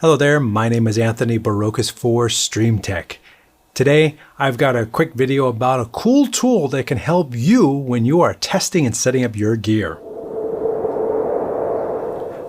Hello there, my name is Anthony Barocas for StreamTech. Today, I've got a quick video about a cool tool that can help you when you are testing and setting up your gear.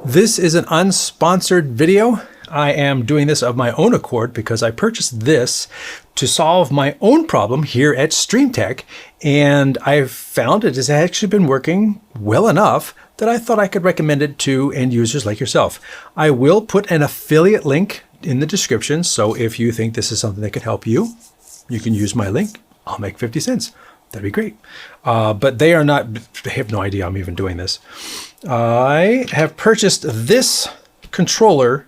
This is an unsponsored video. I am doing this of my own accord because I purchased this to solve my own problem here at StreamTech, and I've found it has actually been working well enough that I thought I could recommend it to end users like yourself. I will put an affiliate link in the description, so if you think this is something that could help you, you can use my link. I'll make 50 cents. That'd be great. But they have no idea I'm even doing this. I have purchased this controller,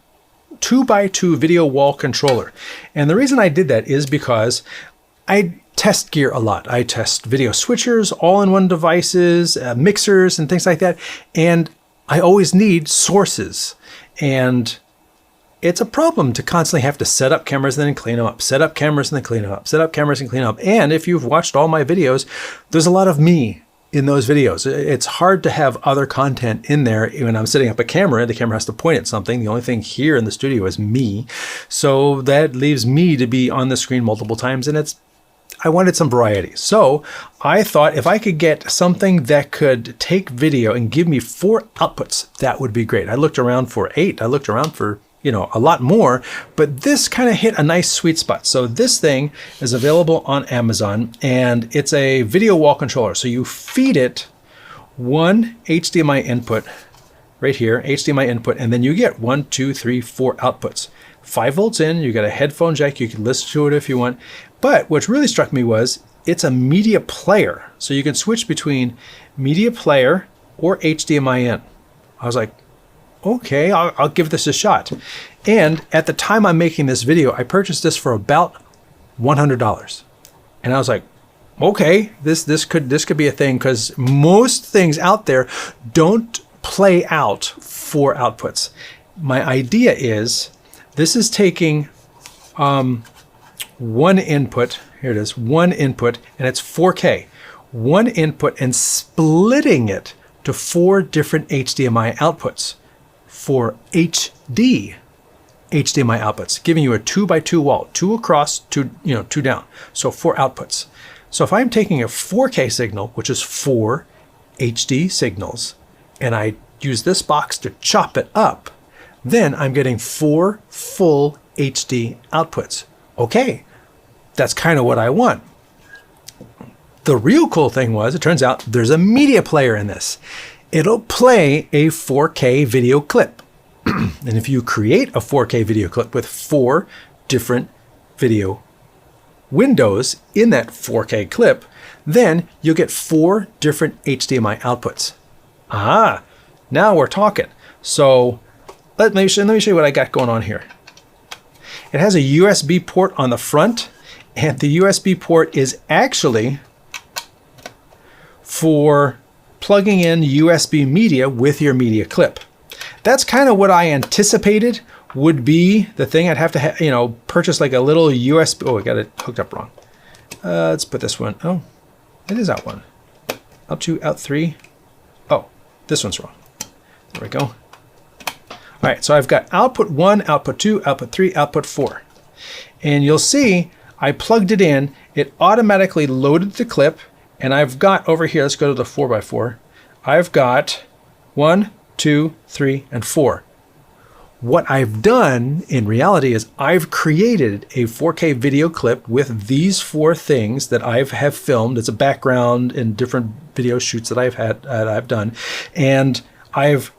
2x2 video wall controller. And the reason I did that is because I test gear a lot. I test video switchers, all-in-one devices, mixers, and things like that. And I always need sources. And it's a problem to constantly have to set up cameras and then clean them up, set up cameras and then clean them up, set up cameras and clean them up. And if you've watched all my videos, there's a lot of me in those videos. It's hard to have other content in there. When I'm setting up a camera, the camera has to point at something. The only thing here in the studio is me. So that leaves me to be on the screen multiple times, and I wanted some variety. So I thought if I could get something that could take video and give me 4 outputs, that would be great. I looked around for 8. I looked around for a lot more, but this kind of hit a nice sweet spot. So this thing is available on Amazon, and it's a video wall controller. So you feed it one HDMI input right here, HDMI input, and then you get 1, 2, 3, 4 outputs. 5 volts in, you got a headphone jack, you can listen to it if you want. But what really struck me was it's a media player. So you can switch between media player or HDMI in. I was like, okay, I'll give this a shot. And at the time I'm making this video, I purchased this for about $100. And I was like, okay, this could be a thing, because most things out there don't play out 4 outputs. My idea is this is taking one input, here it is, one input, and it's 4K. One input and splitting it to 4 different HDMI outputs. For HD HDMI outputs, giving you a 2x2 wall, 2 across, 2 down. So 4 outputs. So if I'm taking a 4K signal, which is 4 HD signals, and I use this box to chop it up, then I'm getting 4 full HD outputs. Okay, that's kind of what I want. The real cool thing was, it turns out there's a media player in this. It'll play a 4K video clip. And if you create a 4K video clip with 4 different video windows in that 4K clip, then you'll get 4 different HDMI outputs. Ah, now we're talking. So let me show you what I got going on here. It has a USB port on the front, and the USB port is actually for plugging in USB media with your media clip. That's kind of what I anticipated would be the thing. I'd have to purchase like a little USB. Oh, I got it hooked up wrong. Let's put this one. Oh, it is out 1. Out 2, out 3. Oh, this one's wrong. There we go. All right, so I've got output 1, output 2, output 3, output 4. And you'll see I plugged it in. It automatically loaded the clip. And I've got over here, let's go to the 4x4. I've got 1, 2, 3, and 4. What I've done in reality is I've created a 4K video clip with these 4 things that have filmed. It's a background in different video shoots that I've done. And I've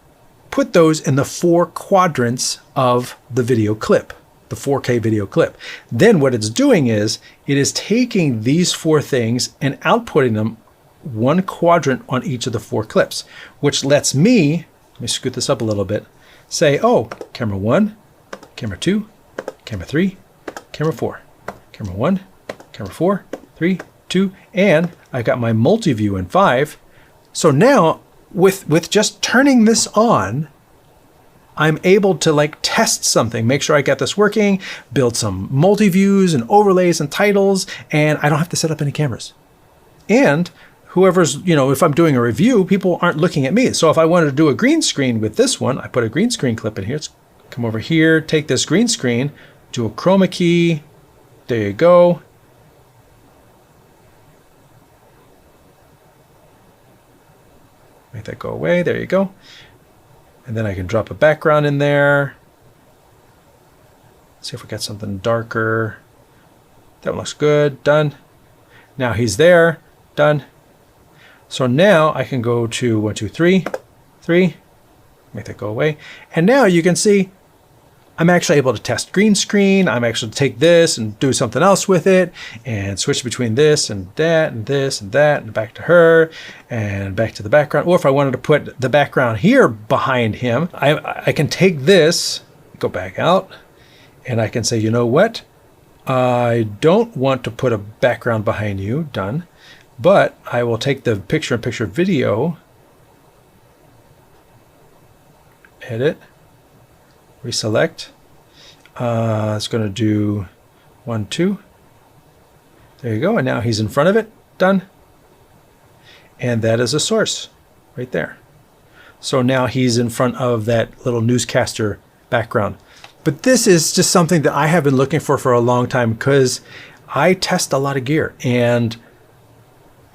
put those in the 4 quadrants of the video clip, the 4K video clip. Then what it's doing is it is taking these 4 things and outputting them 1 quadrant on each of the 4 clips, which lets me, let me scoot this up a little bit, say, oh, camera 1, camera 2, camera 3, camera 4, camera 1, camera 4, 3, 2, and I got my multi-view in 5. So now with just turning this on, I'm able to test something, make sure I got this working, build some multi-views and overlays and titles, and I don't have to set up any cameras. And whoever's, if I'm doing a review, people aren't looking at me. So if I wanted to do a green screen with this one, I put a green screen clip in here. It's Come over here, take this green screen, do a chroma key. There you go. Make that go away. There you go. And then I can drop a background in there. See if we got something darker. That looks good. Done. Now he's there. Done. So now I can go to 1, 2, 3. 3. Make that go away. And now you can see I'm actually able to test green screen. I'm actually to take this and do something else with it and switch between this and that and this and that and back to her and back to the background. Or if I wanted to put the background here behind him, I can take this, go back out, and I can say, you know what? I don't want to put a background behind you. Done. But I will take the picture-in-picture video, edit, reselect. It's going to do 1, 2. There you go. And now he's in front of it. Done. And that is a source right there. So now he's in front of that little newscaster background. But this is just something that I have been looking for a long time because I test a lot of gear. And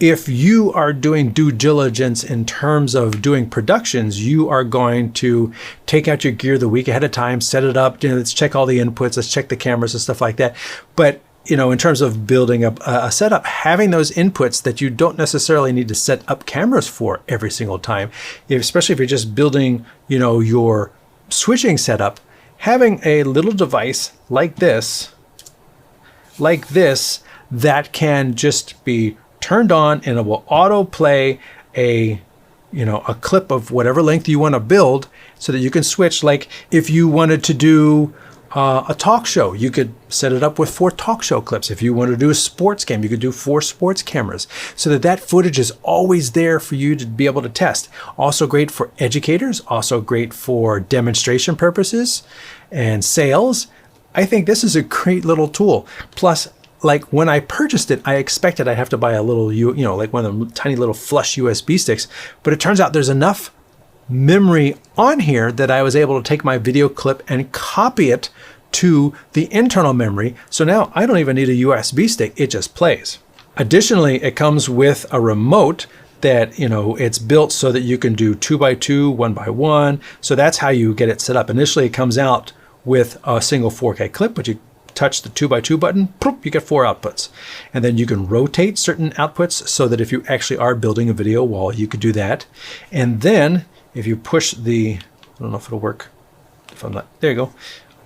if you are doing due diligence in terms of doing productions, you are going to take out your gear the week ahead of time, set it up, let's check all the inputs, let's check the cameras and stuff like that. But in terms of building up a setup, having those inputs that you don't necessarily need to set up cameras for every single time, especially if you're just building, your switching setup, having a little device like this that can just be turned on and it will auto play a clip of whatever length you want to build so that you can switch. Like if you wanted to do a talk show, you could set it up with 4 talk show clips. If you want to do a sports game, you could do 4 sports cameras so that footage is always there for you to be able to test. Also great for educators, also great for demonstration purposes and sales. I think this is a great little tool. Plus, like when I purchased it, I expected I'd have to buy a little, like one of the tiny little flush USB sticks, but it turns out there's enough memory on here that I was able to take my video clip and copy it to the internal memory. So now I don't even need a USB stick, it just plays. Additionally, it comes with a remote that, it's built so that you can do 2x2, 1x1. So that's how you get it set up. Initially, it comes out with a single 4K clip, but you touch the 2x2 button, you get 4 outputs. And then you can rotate certain outputs so that if you actually are building a video wall, you could do that. And then if you push the, I don't know if it'll work. If I'm not, there you go.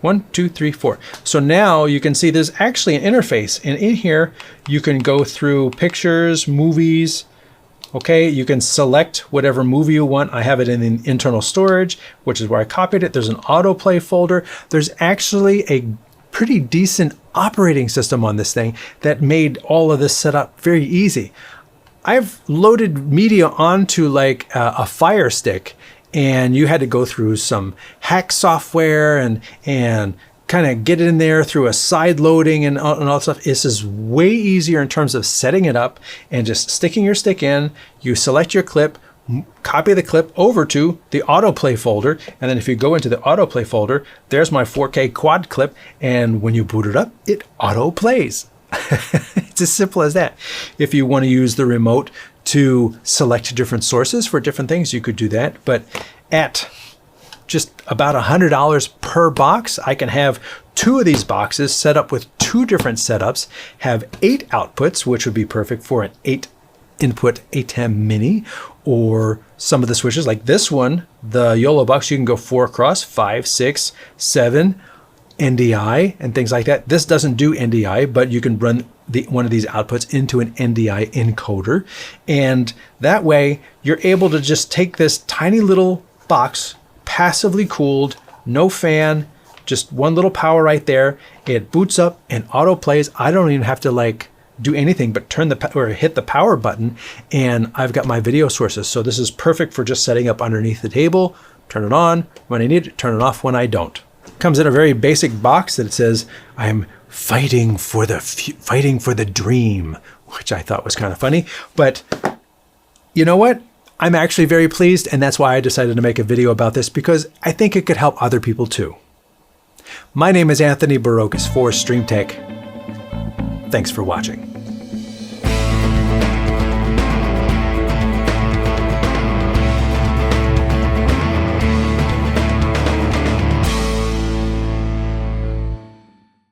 1, 2, 3, 4. So now you can see there's actually an interface. And in here, you can go through pictures, movies. Okay, you can select whatever movie you want. I have it in the internal storage, which is where I copied it. There's an autoplay folder. There's actually a pretty decent operating system on this thing that made all of this setup very easy. I've loaded media onto like a Fire Stick, and you had to go through some hack software and kind of get it in there through a side loading and all that stuff. This is way easier in terms of setting it up and just sticking your stick in. You select your clip, copy the clip over to the autoplay folder, and then if you go into the autoplay folder, there's my 4K quad clip, and when you boot it up, it auto plays. It's as simple as that. If you want to use the remote to select different sources for different things, you could do that, but at just about $100 per box, I can have 2 of these boxes set up with 2 different setups, have 8 outputs, which would be perfect for an 8 input ATEM mini, or some of the switches like this one, the YOLO box, you can go 4 across, 5, 6, 7, NDI and things like that. This doesn't do NDI, but you can run one of these outputs into an NDI encoder. And that way you're able to just take this tiny little box, passively cooled, no fan, just one little power right there. It boots up and auto plays. I don't even have to do anything but hit the power button, and I've got my video sources. So this is perfect for just setting up underneath the table. Turn it on when I need it, turn it off when I don't. Comes in a very basic box that it says, I'm fighting for the dream, which I thought was kind of funny. But you know what? I'm actually very pleased, and that's why I decided to make a video about this, because I think it could help other people too. My name is Anthony Barocas for StreamTech. Thanks for watching.